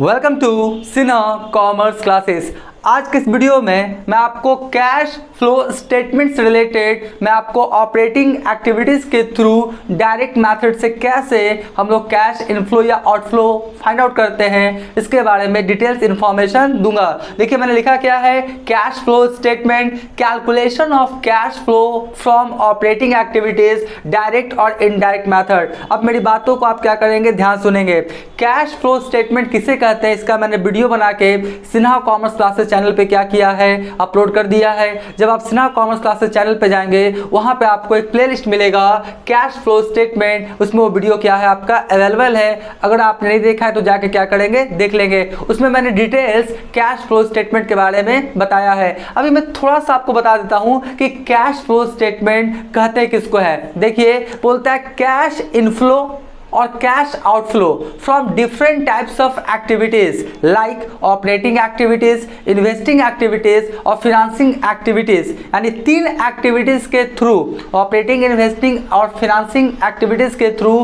Welcome to Sinha commerce classes. आज के इस वीडियो में मैं आपको कैश फ्लो स्टेटमेंट से रिलेटेड मैं आपको ऑपरेटिंग एक्टिविटीज़ के थ्रू डायरेक्ट मेथड से कैसे हम लोग कैश इनफ्लो या आउटफ्लो फाइंड आउट करते हैं इसके बारे में डिटेल्स इन्फॉर्मेशन दूंगा। देखिए मैंने लिखा क्या है, cash flow statement calculation of cash flow from operating activities direct और इनडायरेक्ट मेथड। अब मेरी बातों को आप क्या करेंगे, ध्यान सुनेंगे। कैश फ्लो स्टेटमेंट किसे कहते हैं इसका मैंने वीडियो बना के सिन्हा कॉमर्स क्लासेस चैनल पे क्या किया है, अपलोड कर दिया है। जब आप सिन्हा कॉमर्स क्लासेस चैनल पे जाएंगे वहां पे आपको एक प्लेलिस्ट मिलेगा कैश फ्लो स्टेटमेंट, उसमें वो वीडियो क्या है आपका अवेलेबल है। अगर आपने नहीं देखा है तो जाके क्या करेंगे, देख लेंगे। उसमें मैंने डिटेल्स कैश फ्लो स्टेटमेंट के बारे में बताया है। अभी मैं थोड़ा सा आपको बता देता हूं कि कैश फ्लो स्टेटमेंट कहते हैं किसको है। देखिए बोलता है कैश इनफ्लो और cash outflow from different types of activities like operating activities, investing activities और फिनांसिंग एक्टिविटीज। यानी तीन एक्टिविटीज के थ्रू, ऑपरेटिंग, इन्वेस्टिंग और फिनांसिंग एक्टिविटीज के थ्रू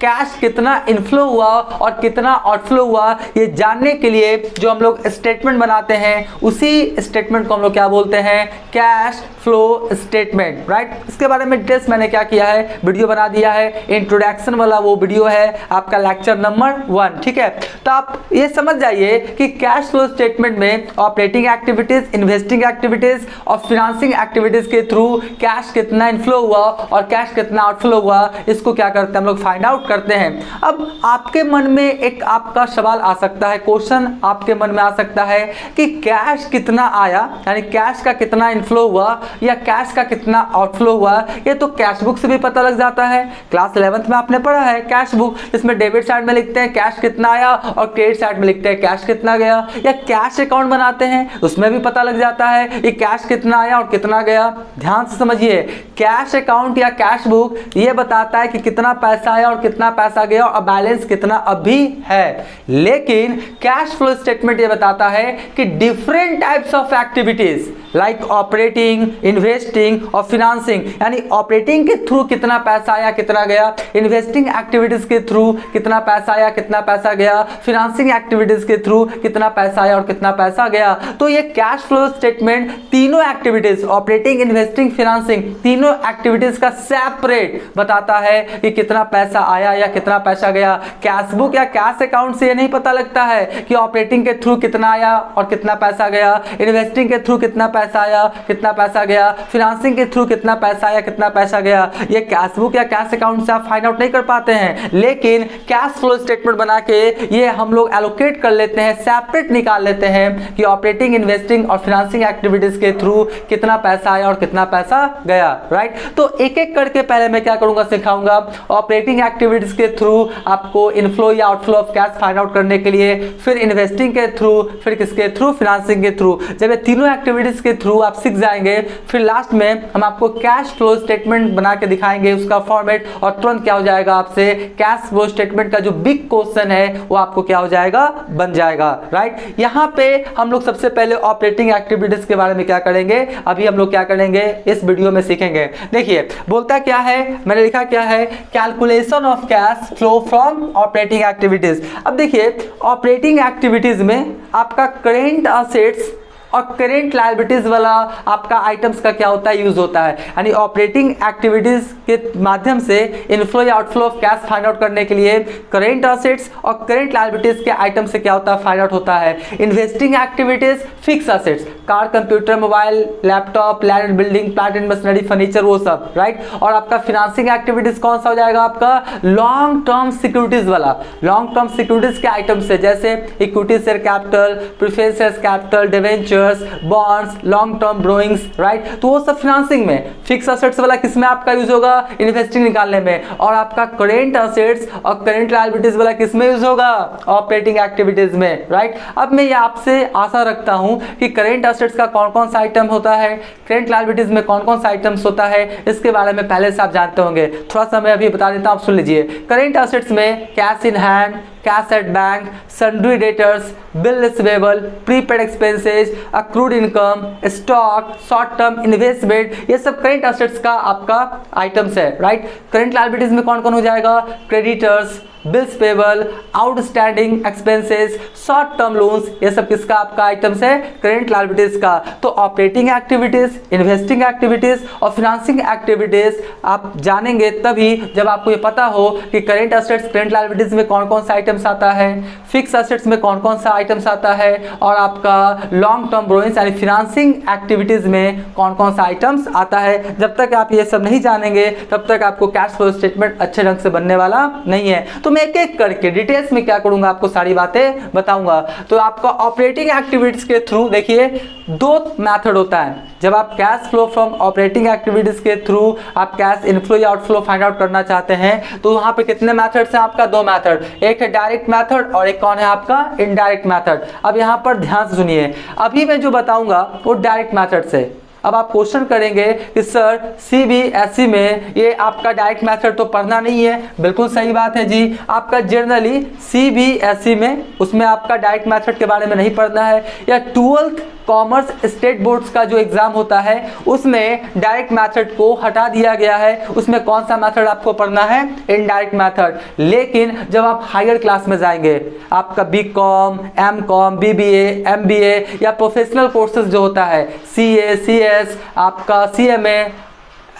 कैश कितना इनफ्लो हुआ और कितना आउटफ्लो हुआ ये जानने के लिए जो हम लोग स्टेटमेंट बनाते हैं उसी स्टेटमेंट को हम लोग क्या बोलते हैं, कैश फ्लो स्टेटमेंट, राइट। इसके बारे में डिटेल्स मैंने क्या किया है, वीडियो बना दिया है। इंट्रोडक्शन वाला वो वीडियो है आपका लेक्चर नंबर 1, ठीक है। तो आप ये समझ जाइए कि कैश फ्लो स्टेटमेंट में ऑपरेटिंग एक्टिविटीज, इन्वेस्टिंग एक्टिविटीज और फिनांसिंग एक्टिविटीज के थ्रू कैश कितना इनफ्लो हुआ और कैश कितना आउटफ्लो हुआ इसको क्या करते हैं हम लोग फाइंड आउट करते हैं। अब आपके मन में एक आपका सवाल आ सकता है, क्वेश्चन आपके मन में आ सकता है कि कैश कितना आया, यानी कैश का कितना इनफ्लो हुआ या कैश का कितना आउटफ्लो हुआ, ये तो कैश बुक से भी पता लग जाता है। क्लास 11th में आपने पढ़ा है कैश बुक, इसमें डेबिट साइड में लिखते हैं कैश कितना आया और क्रेडिट साइड में लिखते हैं कैश कितना गया। या कैश अकाउंट बनाते हैं उसमें भी पता लग जाता है ये कैश कितना आया और कितना गया। ध्यान से समझिए, कैश अकाउंट या कैश बुक ये बताता है कि कितना पैसा आया और कितना पैसा गया और बैलेंस कितना अभी है। लेकिन कैश फ्लो स्टेटमेंट ये बताता है कि different types of activities like operating, investing और फिनांसिंग, यानी ऑपरेटिंग के थ्रू कितना पैसा आया कितना गया, इन्वेस्टिंग एक्टिविटीज के थ्रू कितना पैसा आया कितना पैसा गया, फिनांसिंग एक्टिविटीज के थ्रू कितना पैसा आया और कितना पैसा गया। तो ये कैश फ्लो स्टेटमेंट तीनों एक्टिविटीज, ऑपरेटिंग, इन्वेस्टिंग, फिनांसिंग, तीनों एक्टिविटीज का सेपरेट बताता है कि कितना पैसा आया या कितना पैसा गया। कैश बुक या कैश अकाउंट से ये नहीं पता लगता है कि ऑपरेटिंग के थ्रू कितना आया और कितना पैसा गया, इन्वेस्टिंग के थ्रू कितना पैसा आया कितना पैसा गया, फिनांसिंग के थ्रू कितना पैसा आया कितना पैसा गया। ये कैश बुक या कैश अकाउंट से आप फाइंड आउट नहीं कर पाते हैं, लेकिन कैश फ्लो स्टेटमेंट बना के ये हम लोग एलोकेट कर लेते हैं, सेपरेट निकाल लेते हैं कि ऑपरेटिंग, इन्वेस्टिंग और फिनांसिंग एक्टिविटीज के थ्रू कितना पैसा आया और कितना पैसा गया, राइट। तो एक एक करके पहले मैं क्या करूंगा, सिखाऊंगा। ऑपरेटिंग एक्टिविटीज के थ्रू आपको इनफ्लो या outflow of cash find out करने के लिए, फिर इन्वेस्टिंग के थ्रू, फिर किसके थ्रू, फिनांसिंग के थ्रू। जब ये तीनों एक्टिविटीज के थ्रू आप सीख जाएंगे फिर लास्ट में हम आपको कैश फ्लो स्टेटमेंट बना के दिखाएंगे, उसका फॉर्मेट, और तुरंत क्या हो जाएगा आपसे कैश फ्लो स्टेटमेंट का जो बिग क्वेश्चन है वो आपको क्या हो जाएगा, बन जाएगा, राइट। यहां पे हम लोग सबसे पहले ऑपरेटिंग एक्टिविटीज के बारे में क्या करेंगे, अभी हम लोग क्या करेंगे इस वीडियो में सीखेंगे। देखिए बोलता क्या है, मैंने लिखा क्या है, calculation of cash flow from operating activities. अब देखिए ऑपरेटिंग एक्टिविटीज में आपका करेंट असेट्स और करेंट लायबिलिटीज वाला आपका आइटम्स का क्या होता है, यूज होता है। यानी ऑपरेटिंग एक्टिविटीज के माध्यम से इनफ्लो या outflow of cash find out करने के लिए करेंट असेट्स और करेंट लायबिलिटीज के आइटम से क्या होता है, फाइंड आउट होता है। Investing activities fix assets, car, computer, mobile, laptop, land and building, plant and machinery, furniture, वो सब, राइट। और आपका फिनांसिंग एक्टिविटीज कौन सा हो जाएगा, आपका लॉन्ग टर्म सिक्योरिटीज वाला, लॉन्ग टर्म सिक्योरिटीज के आइटम से, जैसे equity share capital, preference share capital, debenture, bonds, long term borrowings, right. तो वो सब फिनांसिंग में। फिक्स असेट्स वाला किसमें आपका यूज होगा, इन्वेस्टिंग निकालने में। और आपका करेंट असेट्स और करेंट लायबिलिटीज वाला किसमें यूज होगा, ऑपरेटिंग एक्टिविटीज में, राइट। अब मैं ये आपसे आशा रखता हूं कि करेंट असेट्स का कौन कौन सा आइटम होता है, करेंट लायबिलिटीज में कौन कौन सा आइटम्स होता है, इसके बारे में पहले से आप जानते होंगे। थोड़ा सा मैं अभी बता देता हूं, आप सुन लीजिए। करेंट असेट्स में cash in hand, cash at bank, sundry debtors, bill receivable, prepaid expenses, accrued income, stock, short term investment, ये सब current assets का आपका आइटम्स है, राइट। करंट लायबिलिटीज में कौन कौन हो जाएगा, creditors, bills payable, outstanding expenses, short term loans, ये सब किसका आपका आइटम्स है, करेंट लायबिलिटीज का। तो ऑपरेटिंग एक्टिविटीज, इन्वेस्टिंग एक्टिविटीज और फाइनेंसिंग एक्टिविटीज आप जानेंगे तभी जब आपको ये पता हो कि करेंट एसेट्स, करेंट लायबिलिटीज में कौन कौन सा आइटम्स आता है, फिक्स एसेट्स में कौन कौन सा आइटम्स आता है और आपका लॉन्ग टर्म बोरोइंग्स यानी फाइनेंसिंग एक्टिविटीज में कौन कौन सा आइटम्स आता है। जब तक आप ये सब नहीं जानेंगे तब तक आपको कैश फ्लो स्टेटमेंट अच्छे ढंग से बनने वाला नहीं है। तो मैं एक एक करके डिटेल्स में क्या करूंगा, आपको सारी बातें बताऊंगा। तो आपका ऑपरेटिंग एक्टिविटीज के थ्रू देखिए दो मेथड होता है। जब आप cash flow from operating activities के थ्रू आप कैश इनफ्लो या आउटफ्लो फाइंड आउट करना चाहते हैं तो वहां पे कितने मेथड्स हैं आपका, दो मेथड, एक है डायरेक्ट मेथड और एक कौन है आपका, इनडायरेक्ट मेथड। अब यहां पर ध्यान से सुनिए, अभी मैं जो बताऊंगा वो डायरेक्ट मेथड से। अब आप क्वेश्चन करेंगे कि सर सीबीएसई में ये आपका डायरेक्ट मेथड तो पढ़ना नहीं है। बिल्कुल सही बात है जी, आपका जनरली सीबीएसई में उसमें आपका डायरेक्ट मेथड के बारे में नहीं पढ़ना है, या 12th कॉमर्स स्टेट बोर्ड्स का जो एग्जाम होता है उसमें डायरेक्ट मेथड को हटा दिया गया है। उसमें कौन सा मेथड आपको पढ़ना है, इनडायरेक्ट मेथड। लेकिन जब आप हायर क्लास में जाएंगे, आपका बीकॉम, एमकॉम, बीबीए, एमबीए या प्रोफेशनल कोर्सेज जो होता है सीए, सीएस, आपका सीएमए,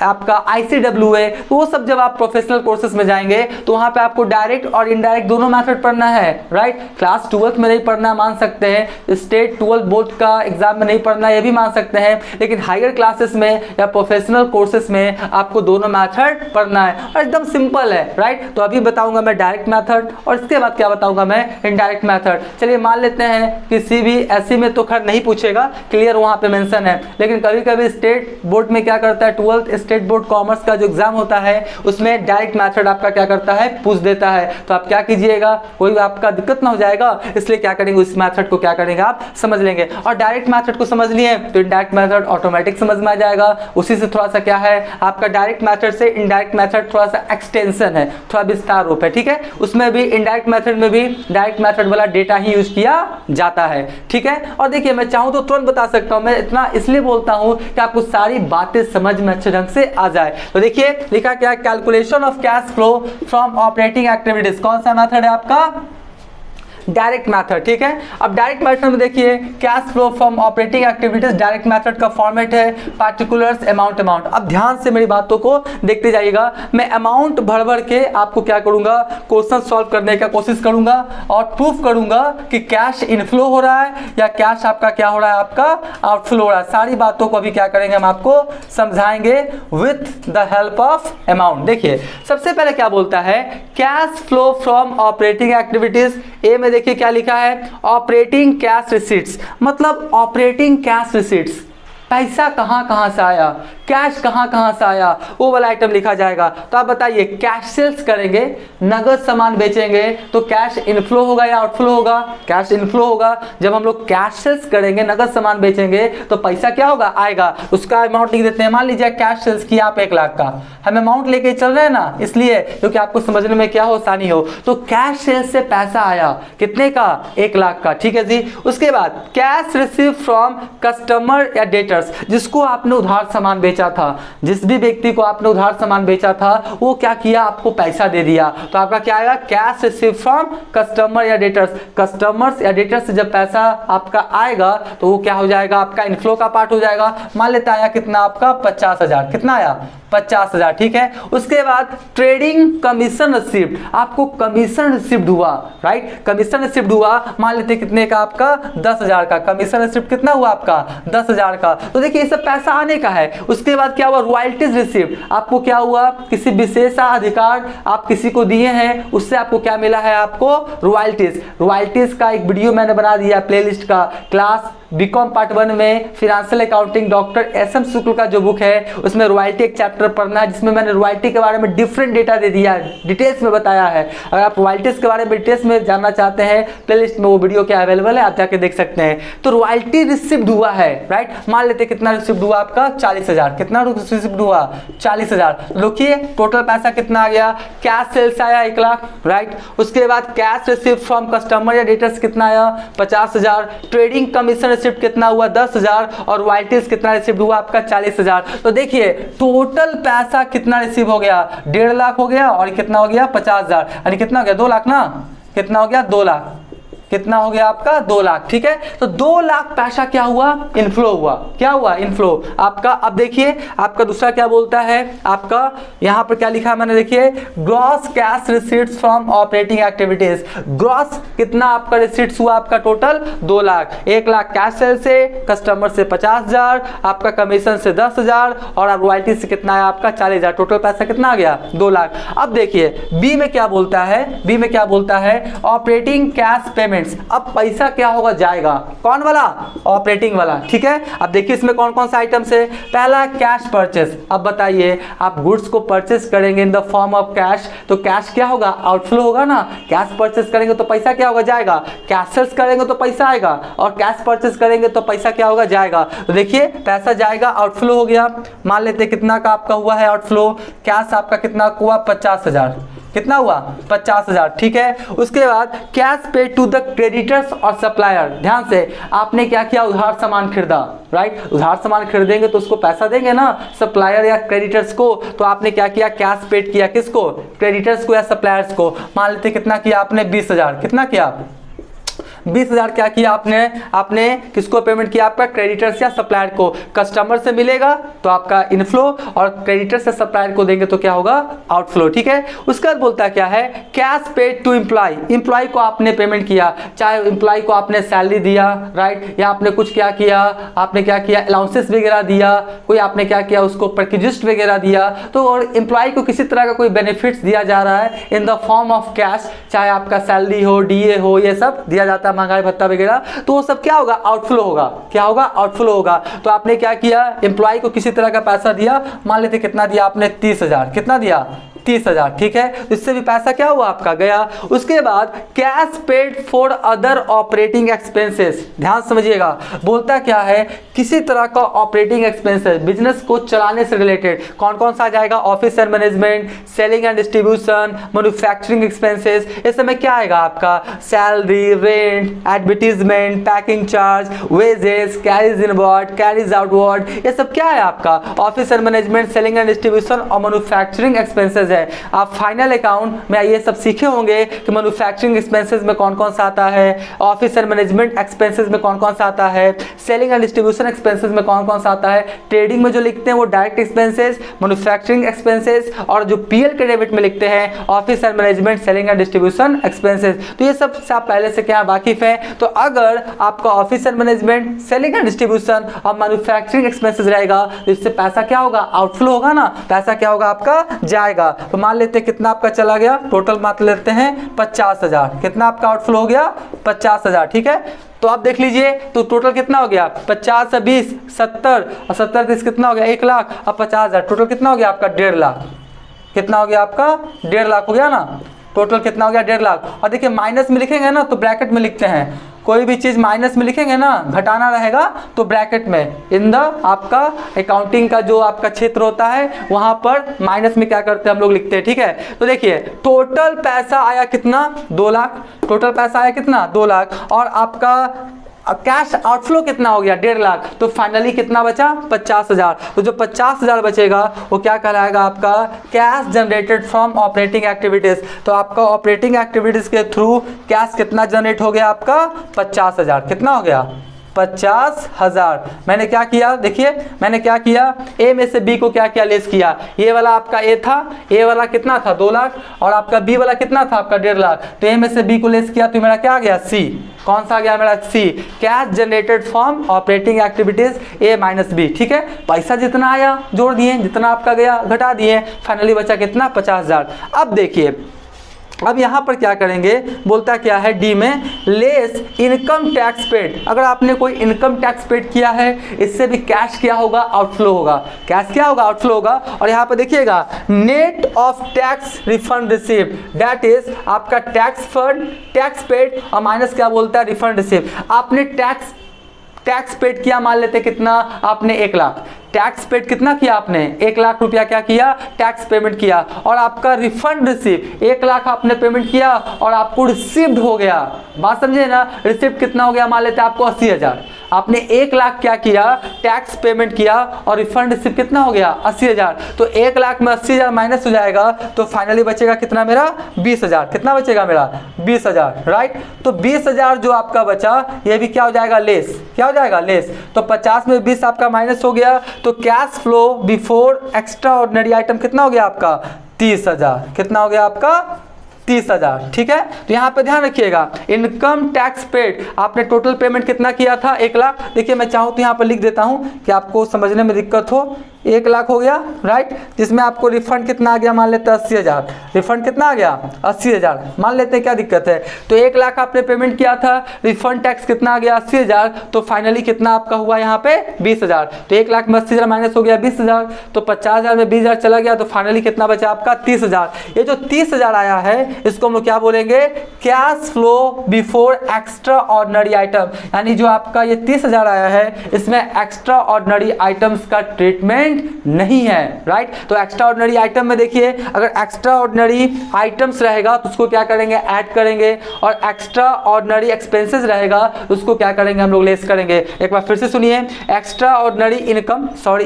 आपका ICWA, तो वो सब जब आप प्रोफेशनल कोर्सेज में जाएंगे तो वहाँ पे आपको डायरेक्ट और इनडायरेक्ट दोनों मेथड पढ़ना है, राइट। क्लास 12th में नहीं पढ़ना मान सकते हैं, स्टेट 12th बोर्ड का एग्जाम में नहीं पढ़ना ये भी मान सकते हैं, लेकिन हायर क्लासेस में या प्रोफेशनल कोर्सेज में आपको दोनों मेथड पढ़ना है और एकदम सिंपल है, राइट। तो अभी बताऊंगा मैं डायरेक्ट मेथड और इसके बाद क्या बताऊंगा मैं, इनडायरेक्ट मेथड। चलिए मान लेते हैं कि CBSE में तो खैर नहीं पूछेगा, क्लियर वहाँ पे मेंशन है, लेकिन कभी कभी स्टेट बोर्ड में क्या करता है, 12th स्टेट बोर्ड कॉमर्स का जो एग्जाम होता है उसमें डायरेक्ट मेथड आपका क्या करता है, पूछ देता है। तो आप क्या कीजिएगा, कोई आपका दिक्कत ना हो जाएगा, इसलिए क्या करेंगे, उस मेथड को क्या करेंगे आप समझ लेंगे। और डायरेक्ट मेथड को समझ लिए तो इनडायरेक्ट मेथड ऑटोमेटिक समझ में आ जाएगा। उसी से थोड़ा सा क्या है, आपका डायरेक्ट मेथड से इनडायरेक्ट मेथड थोड़ा सा एक्सटेंशन है, थोड़ा विस्तार रूप है, ठीक है। उसमें भी इनडायरेक्ट मेथड में भी डायरेक्ट मेथड वाला डेटा ही यूज किया जाता है, ठीक है। और देखिए मैं चाहूँ तो तुरंत बता सकता हूँ, मैं इतना इसलिए बोलता हूँ कि आपको सारी बातें समझ में अच्छे ढंग से आ जाए। तो देखिए लिखा क्या, calculation of cash flow from operating activities, कौन सा मेथड है आपका, डायरेक्ट मेथड, ठीक है। अब डायरेक्ट मेथड में देखिए cash flow from operating activities, direct method का फॉर्मेट है पार्टिकुलर्स, अमाउंट। अब ध्यान से मेरी बातों को देखते जाइएगा, मैं अमाउंट भर भर के आपको क्या करूंगा, क्वेश्चन सॉल्व करने का कोशिश करूंगा और प्रूफ करूंगा कि कैश इनफ्लो हो रहा है या कैश आपका क्या हो रहा है, आपका आउटफ्लो हो रहा है। सारी बातों को अभी क्या करेंगे, हम आपको समझाएंगे with the help of amount. देखिए सबसे पहले क्या बोलता है, cash flow from operating activities. A में देखिए क्या लिखा है, ऑपरेटिंग कैश रिसीट्स, मतलब ऑपरेटिंग कैश रिसीट्स, पैसा कहां कहां से आया, कैश कहां कहां से आया, वो वाला आइटम लिखा जाएगा। तो आप बताइए, कैश सेल्स करेंगे, नगद सामान बेचेंगे तो कैश इनफ्लो होगा या आउटफ्लो होगा, कैश इनफ्लो होगा। जब हम लोग कैश सेल्स करेंगे, नगद सामान बेचेंगे तो पैसा क्या होगा, आएगा। उसका अमाउंट लिख देते हैं, मान लीजिए कैश सेल्स किया आप 1 लाख का, हम अमाउंट लेके चल रहे हैं ना, इसलिए क्योंकि आपको समझने में क्या हो, आसानी हो। तो कैश सेल्स से पैसा आया कितने का, 1 लाख का, ठीक है जी। उसके बाद कैश रिसीव फ्रॉम कस्टमर या डेटर, जिसको आपने उधार सामान बेचा था, जिस भी व्यक्ति को आपने उधार सामान बेचा था वो क्या किया, आपको पैसा दे दिया। तो आपका क्या आएगा, कैश रिसीव फ्रॉम कस्टमर या डेटर्स। कस्टमर्स या डेटर्स से जब पैसा आपका आएगा तो वो क्या हो जाएगा, आपका इनफ्लो का पार्ट हो जाएगा। मान लेते आया कितना आपका, 50,000, कितना आया, 50,000, ठीक है। उसके बाद ट्रेडिंग कमीशन रिसीव्ड, आपको कमीशन रिसीव्ड हुआ, राइट, कमीशन रिसीव्ड हुआ, मान लेते कितने का, आपका 10,000 का कमीशन रिसीव्ड, कितना हुआ आपका 10,000 का। तो देखिए ये सब पैसा आने का है। उसके बाद क्या हुआ, रॉयल्टीज रिसीव्ड, आपको क्या हुआ, किसी विशेषाधिकार आप किसी को दिए हैं, उससे आपको क्या मिला है, आपको रॉयल्टीज। रॉयल्टीज का एक वीडियो मैंने बना दिया प्लेलिस्ट का, क्लास बीकॉम पार्ट 1 में फाइनेंशियल अकाउंटिंग डॉक्टर SM शुक्ल का जो बुक है उसमें रॉयल्टी एक चैप्टर पढ़ना है, जिसमें मैंने रॉयल्टी के बारे में डिफरेंट डेटा दे दिया है, डिटेल्स में बताया है। अगर आप रॉयल्टीज के बारे में डिटेल्स में जानना चाहते हैं, प्लेलिस्ट में वो वीडियो क्या अवेलेबल है, आप जाके देख सकते हैं। तो रॉयल्टी रिसीव्ड हुआ है, राइट, मान लेते कितना रिसीव्ड हुआ आपका, 40,000, कितना रिसीव्ड हुआ, 40,000। देखिए टोटल पैसा कितना आ गया, कैश सेल्स आया 1 लाख, राइट। उसके बाद कैश रिसीव फ्रॉम कस्टमर या डेटर्स कितना आया, 50,000। ट्रेडिंग कमीशन रिसिप्ट कितना हुआ 10,000 और रॉयल्टीज कितना रिसिप्ट हुआ आपका 40,000। तो देखिए टोटल पैसा कितना रिसीव हो गया 1.5 लाख हो गया और कितना हो गया 50,000, यानी कितना हो गया 2 लाख ना, कितना हो गया 2 लाख, कितना हो गया आपका 2 लाख। ठीक है, तो 2 लाख पैसा क्या हुआ इनफ्लो हुआ, क्या हुआ इनफ्लो आपका। अब देखिए आपका दूसरा क्या बोलता है, आपका यहां पर क्या लिखा है मैंने, देखिए gross cash receipts from operating activities. Gross कितना आपका रिसीट्स हुआ आपका total 2 lakh, 1 lakh cash cell से, कस्टमर से 50,000, आपका कमीशन से 10,000 और अब रॉयल्टी से कितना है आपका 40,000, टोटल पैसा कितना आ गया 2 लाख। अब देखिए बी में क्या बोलता है, बी में क्या बोलता है ऑपरेटिंग कैश पेमेंट। अब पैसा क्या होगा जाएगा, कौन वाला ऑपरेटिंग वाला। ठीक है, अब देखिए इसमें कौन कौन सा आइटम्स है। पहला कैश परचेस। अब बताइए आप गुड्स को परचेस करेंगे in the form of cash, तो कैश क्या होगा आउटफ्लो होगा ना। कैश परचेस करेंगे तो पैसा क्या होगा जाएगा, कैश सेल्स करेंगे तो पैसा आएगा और कैश परचेस करेंगे तो पैसा क्या होगा जाएगा। तो देखिए पैसा जाएगा आउटफ्लो हो गया। मान लेते कितना का आपका हुआ है आउटफ्लो, कैश आपका कितना हुआ 50,000, कितना हुआ 50,000। ठीक है, उसके बाद कैश पे टू द क्रेडिटर्स और सप्लायर। ध्यान से आपने क्या किया उधार सामान खरीदा, राइट, उधार सामान खरीदेंगे तो उसको पैसा देंगे ना सप्लायर या क्रेडिटर्स को, तो आपने क्या किया कैश पेड किया किसको, क्रेडिटर्स को या सप्लायर्स को। मान लेते कितना किया आपने 20,000, कितना किया 20,000 क्या किया आपने किसको पेमेंट किया आपका क्रेडिटर्स या सप्लायर को। कस्टमर से मिलेगा तो आपका इनफ्लो और क्रेडिटर से सप्लायर को देंगे तो क्या होगा आउटफ्लो। ठीक है, उसके बाद बोलता क्या है cash paid to employ. Employ को आपने पेमेंट किया, चाहे एम्प्लॉय को आपने सैलरी दिया, राइट, या आपने कुछ क्या किया, आपने क्या किया अलाउंसेस वगैरह दिया, कोई आपने क्या किया उसको परक्विजिस्ट वगैरह दिया। तो और एम्प्लॉय को किसी तरह का कोई बेनिफिट्स दिया जा रहा है in the form of cash, चाहे आपका सैलरी हो, डीए हो, ये सब दिया जाता है, महंगाई भत्ता वगैरह, तो वो सब क्या होगा आउटफ्लो होगा, क्या होगा आउटफ्लो होगा। तो आपने क्या किया एम्प्लॉय को किसी तरह का पैसा दिया, मान लेते कितना दिया आपने 30,000, कितना दिया 30,000। ठीक है, इससे भी पैसा क्या हुआ आपका गया। उसके बाद cash paid for other operating expenses. ध्यान समझिएगा, बोलता क्या है किसी तरह का ऑपरेटिंग एक्सपेंसेस बिजनेस को चलाने से रिलेटेड कौन कौन सा आ जाएगा, office and management, selling and distribution, manufacturing expenses. इस समय क्या आएगा आपका salary, rent, advertisement, packing charge, wages, carries inward, carries outward, ये सब क्या है आपका office and management, selling and distribution और मैन्युफैक्चरिंग एक्सपेंसेस है। आप फाइनल अकाउंट में ये सब सीखे होंगे कि मैन्युफैक्चरिंग एक्सपेंसेस में कौन कौन सा आता है, ऑफिस एंड मैनेजमेंट एक्सपेंसेस में कौन कौन सा आता है, सेलिंग एंड डिस्ट्रीब्यूशन एक्सपेंसेस में कौन कौन सा आता है। ट्रेडिंग में जो लिखते हैं वो डायरेक्ट एक्सपेंसेस, मैन्युफैक्चरिंग एक्सपेंसेस, और जो पीएल के डेबिट में लिखते हैं office and management, selling and distribution expenses. तो ये सब से आप पहले से क्या वाकिफ हैं। तो अगर आपका office and management, selling and distribution और मैन्युफैक्चरिंग एक्सपेंसेस रहेगा तो इससे पैसा क्या होगा आउटफ्लो होगा ना, पैसा क्या होगा आपका जाएगा। तो मान लेते हैं कितना आपका चला गया, टोटल मान लेते हैं 50,000, कितना आपका आउटफ्लो हो गया 50,000। ठीक है, तो आप देख लीजिए तो टोटल कितना हो गया 50 से 20 70 और 70 30 कितना हो गया 1 लाख, अब 50,000 टोटल कितना हो गया आपका 1.5 लाख, कितना हो गया आपका 1.5 लाख हो गया ना, टोटल कितना हो गया 1.5 लाख। और देखिए माइनस में लिखेंगे ना तो ब्रैकेट में लिखते हैं, कोई भी चीज माइनस में लिखेंगे ना घटाना रहेगा तो ब्रैकेट में इन द आपका अकाउंटिंग का जो आपका क्षेत्र होता है वहां पर माइनस में क्या करते हैं हम लोग लिखते हैं। ठीक है, तो देखिए टोटल पैसा आया कितना 2 लाख, टोटल पैसा आया कितना 2 लाख और आपका कैश आउटफ्लो कितना हो गया 1.5 लाख, तो फाइनली कितना बचा 50,000। तो जो 50,000 बचेगा वो क्या कहलाएगा आपका cash generated from operating activities. तो आपका ऑपरेटिंग एक्टिविटीज के थ्रू कैश कितना जनरेट हो गया आपका 50,000, कितना हो गया 50,000। मैंने क्या किया देखिए, मैंने क्या किया ए में से बी को क्या किया लेस किया। ये वाला आपका ए था, ए वाला कितना था 2 लाख और आपका बी वाला कितना था आपका 1.5 लाख, तो ए में से बी को लेस किया तो मेरा क्या आ गया सी। कौन सा आ गया मेरा C, cash generated from operating activities A minus B. ठीक है, पैसा जितना आया जोड़ दिए, जितना आपका गया घटा दिए, फाइनली बचा कितना 50,000। अब देखिए अब यहाँ पर क्या करेंगे, बोलता क्या है डी में लेस इनकम टैक्स पेड। अगर आपने कोई इनकम टैक्स पेड किया है इससे भी कैश क्या होगा आउटफ्लो होगा, कैश क्या होगा आउटफ्लो होगा। और यहाँ पर देखिएगा net of tax refund receive, that is आपका टैक्स फंड टैक्स पेड और माइनस क्या बोलता है रिफंड रिसीव। आपने टैक्स पेड किया, मान लेते कितना आपने 1 लाख टैक्स पेड कितना किया आपने 1 लाख रुपया क्या किया टैक्स पेमेंट किया और आपका रिफंड रिसीव 1 लाख आपने पेमेंट किया और आपको रिसीव्ड हो गया। बात समझे ना, रिसीव्ड कितना हो गया मान लेते आपको 80,000, आपने 1 लाख क्या किया, टैक्स पेमेंट किया और रिफंड रिसीव कितना हो गया 80,000। तो 1 लाख में 80,000 माइनस हो जाएगा तो फाइनली बचेगा कितना मेरा 20,000। कितना बचेगा मेरा 20,000, राइट। तो 20,000 जो आपका बचा ये भी क्या हो जाएगा लेस, क्या हो जाएगा लेस। तो 50 में 20 आपका माइनस हो गया। तो cash flow before extra ordinary item कितना हो गया आपका 30,000। कितना हो गया आपका 30,000, ठीक है। तो यहाँ पे ध्यान रखिएगा इनकम टैक्स पेड, आपने टोटल पेमेंट कितना किया था 1 लाख। देखिए मैं चाहूँ तो यहाँ पर लिख देता हूँ कि आपको समझने में दिक्कत हो। 1 लाख हो गया, राइट, जिसमें आपको रिफंड कितना आ गया मान लेते हैं 80,000। रिफंड कितना आ गया 80,000 मान लेते हैं, क्या दिक्कत है। तो 1 लाख आपने पेमेंट किया था, रिफंड टैक्स कितना आ गया 80,000। तो फाइनली कितना आपका हुआ यहाँ पे 20,000। तो 1 लाख में 80,000 माइनस हो गया 20,000। तो 50,000 में 20,000 चला गया तो फाइनली कितना बचा आपका 30,000। ये जो 30,000 आया है इसको हम लोग क्या बोलेंगे cash flow before extra ordinary item. यानी जो आपका ये 30,000 आया है इसमें एक्स्ट्रा ऑर्डिनरी आइटम्स का ट्रीटमेंट नहीं है, राइट। तो एक्स्ट्रा ऑर्डिनरी आइटम में देखिए अगर एक्स्ट्रा ऑर्डिनरी आइटम्स रहेगा तो उसको क्या करेंगे ऐड करेंगे, और एक्स्ट्रा ऑर्डिनरी एक्सपेंसेस रहेगा तो उसको क्या करेंगे हम लोग लेस करेंगे। एक बार फिर से सुनिए, एक्स्ट्रा ऑर्डिनरी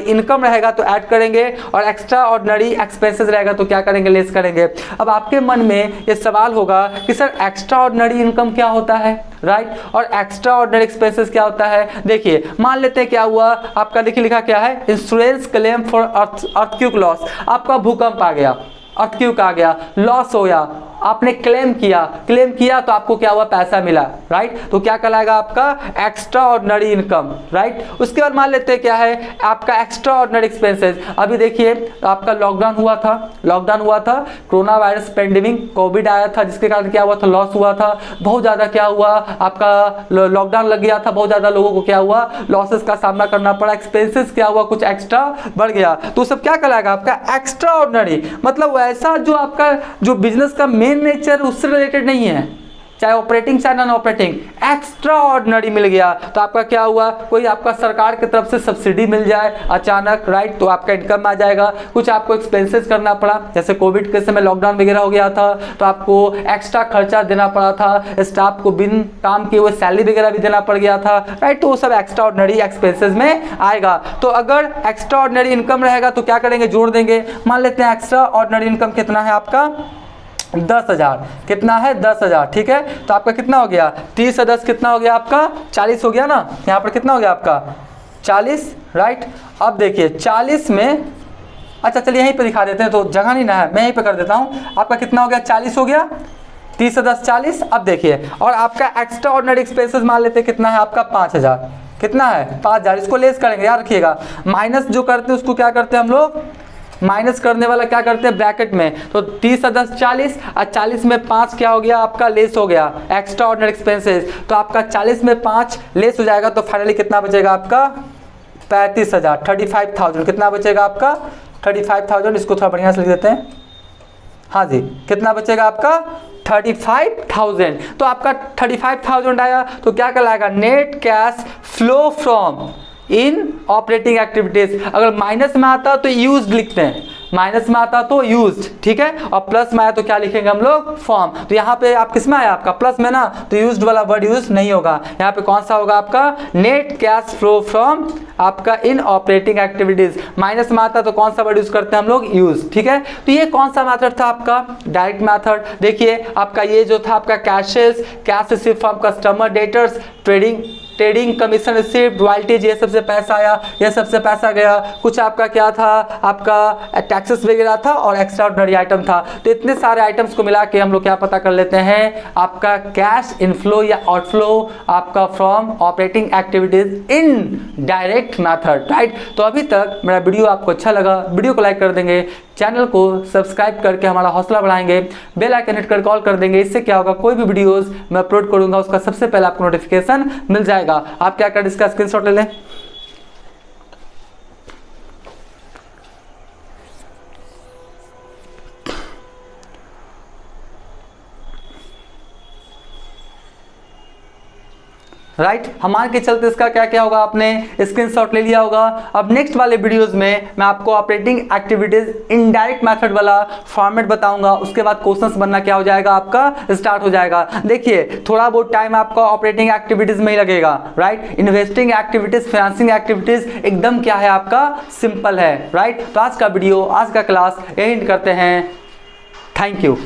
इनकम रहेगा तो ऐड करेंगे, और एक्स्ट्रा ऑर्डिनरी एक्सपेंसेस रहेगा तो क्या करेंगे लेस करेंगे। अब आपके मन में ये सवाल होगा कि सर एक्स्ट्रा ऑर्डिनरी इनकम क्या होता है, राइट, और एक्स्ट्रा ऑर्डिनरी एक्सपेंसेस क्या होता है। देखिए मान लेते हैं क्या हुआ आपका, देखिए लिखा क्या है insurance claim for earthquake loss. आपका भूकंप आ गया, अर्थक्वेक आ गया, लॉस हो गया, आपने क्लेम किया तो आपको क्या हुआ पैसा मिला, राइट। तो क्या कहलाएगा आपका एक्स्ट्रा ऑर्डिनरी इनकम, राइट। उसके बाद मान लेते हैं क्या है आपका एक्स्ट्रा ऑर्डिनरी एक्सपेंसेस। अभी देखिए आपका लॉकडाउन हुआ था, कोरोना वायरस पेंडेमिक कोविड आया था जिसके कारण क्या हुआ था लॉस हुआ था, बहुत ज़्यादा क्या हुआ आपका लॉकडाउन लग गया था, बहुत ज़्यादा लोगों को क्या हुआ लॉसेस का सामना करना पड़ा, एक्सपेंसेस क्या हुआ कुछ एक्स्ट्रा बढ़ गया। तो सब क्या कहलाएगा आपका एक्स्ट्रा ऑर्डिनरी, मतलब ऐसा जो आपका जो बिजनेस का मेन नेचर उससे रिलेटेड नहीं है, चाहे ऑपरेटिंग चाहे नॉन ऑपरेटिंग, एक्स्ट्रा ऑर्डिनरी मिल गया। तो आपका क्या हुआ कोई आपका सरकार की तरफ से सब्सिडी मिल जाए अचानक, राइट, तो आपका इनकम आ जाएगा। कुछ आपको एक्सपेंसेस करना पड़ा, जैसे कोविड के समय लॉकडाउन वगैरह हो गया था तो आपको एक्स्ट्रा खर्चा देना पड़ा था, स्टाफ को बिन काम किए हुए सैलरी वगैरह भी देना पड़ गया था, राइट। तो वो सब एक्स्ट्रा ऑर्डिनरी एक्सपेंसेस में आएगा। तो अगर एक्स्ट्रा ऑर्डिनरी इनकम रहेगा तो क्या करेंगे जोड़ देंगे। मान लेते हैं एक्स्ट्रा ऑर्डिनरी इनकम कितना है आपका 10,000। कितना है 10,000, ठीक है। तो आपका कितना हो गया 30 से 10 कितना हो गया आपका 40 हो गया ना। यहाँ पर कितना हो गया आपका 40, राइट। अब देखिए 40 में अच्छा चलिए यहीं पे दिखा देते हैं तो जगह नहीं ना है, मैं यहीं पे कर देता हूँ। आपका कितना हो गया 40 हो गया, 30 से 10 40। अब देखिए और आपका एक्स्ट्रा ऑर्डिनरी एक्सपेंसेस मान लेते हैं कितना है आपका 5,000। कितना है 5,000, इसको लेस करेंगे याद रखिएगा। माइनस जो करते हैं उसको क्या करते हैं हम लोग माइनस करने वाला क्या करते हैं ब्रैकेट में। तो 30 से 10 40 और 40 में 5 क्या हो गया आपका लेस हो गया एक्स्ट्रा ऑर्डिनरी एक्सपेंसेस। तो आपका 40 में 5 लेस हो जाएगा तो फाइनली कितना बचेगा आपका 35,000 35,000। कितना बचेगा आपका 35,000। इसको थोड़ा बढ़िया से लिख देते हैं, हाँ जी, कितना बचेगा आपका 35,000। तो आपका 35,000 आया तो क्या कहलाएगा net cash flow from in operating activities. अगर माइनस में आता तो यूज लिखते हैं, माइनस में आता तो यूज, ठीक है, और प्लस में आया तो क्या लिखेंगे हम लोग फॉर्म। तो यहाँ पे आप किस में आया आपका प्लस में ना, तो यूज्ड वाला वर्ड यूज नहीं होगा। यहाँ पे कौन सा होगा आपका नेट कैश फ्लो फ्रॉम आपका इन ऑपरेटिंग एक्टिविटीज। माइनस में आता तो कौन सा वर्ड यूज करते हैं हम लोग यूज, ठीक है। तो ये कौन सा मेथड था आपका डायरेक्ट मेथड। देखिए आपका ये जो था आपका cash receive from customer debtors, trading commission receive, royalties, ये सबसे पैसा आया, ये सबसे पैसा गया। कुछ आपका क्या था आपका टैक्सेस वगैरह था और एक्स्ट्रा ऑर्डिनरी आइटम था। तो इतने सारे आइटम्स को मिला के हम लोग क्या पता कर लेते हैं आपका कैश इनफ्लो या आउटफ्लो आपका from operating activities in direct method, right. तो अभी तक मेरा वीडियो आपको अच्छा लगा, वीडियो को लाइक कर देंगे, चैनल को सब्सक्राइब करके हमारा हौसला बढ़ाएंगे, बेल आइकन हिट कर कॉल कर देंगे। इससे क्या होगा कोई भी वीडियोस मैं अपलोड करूंगा उसका सबसे पहले आपको नोटिफिकेशन मिल जाएगा। आप क्या करें इसका स्क्रीनशॉट ले लें। राइट। हमारे के चलते इसका क्या क्या होगा, आपने स्क्रीनशॉट ले लिया होगा। अब नेक्स्ट वाले वीडियोस में मैं आपको ऑपरेटिंग एक्टिविटीज इनडायरेक्ट मेथड वाला फॉर्मेट बताऊंगा, उसके बाद क्वेश्चंस बनना क्या हो जाएगा आपका स्टार्ट हो जाएगा। देखिए थोड़ा बहुत टाइम आपका ऑपरेटिंग एक्टिविटीज में ही लगेगा, right. Investing activities, financing activities एकदम क्या है आपका सिंपल है, राइट। तो आज का वीडियो, आज का क्लास यही करते हैं। Thank you.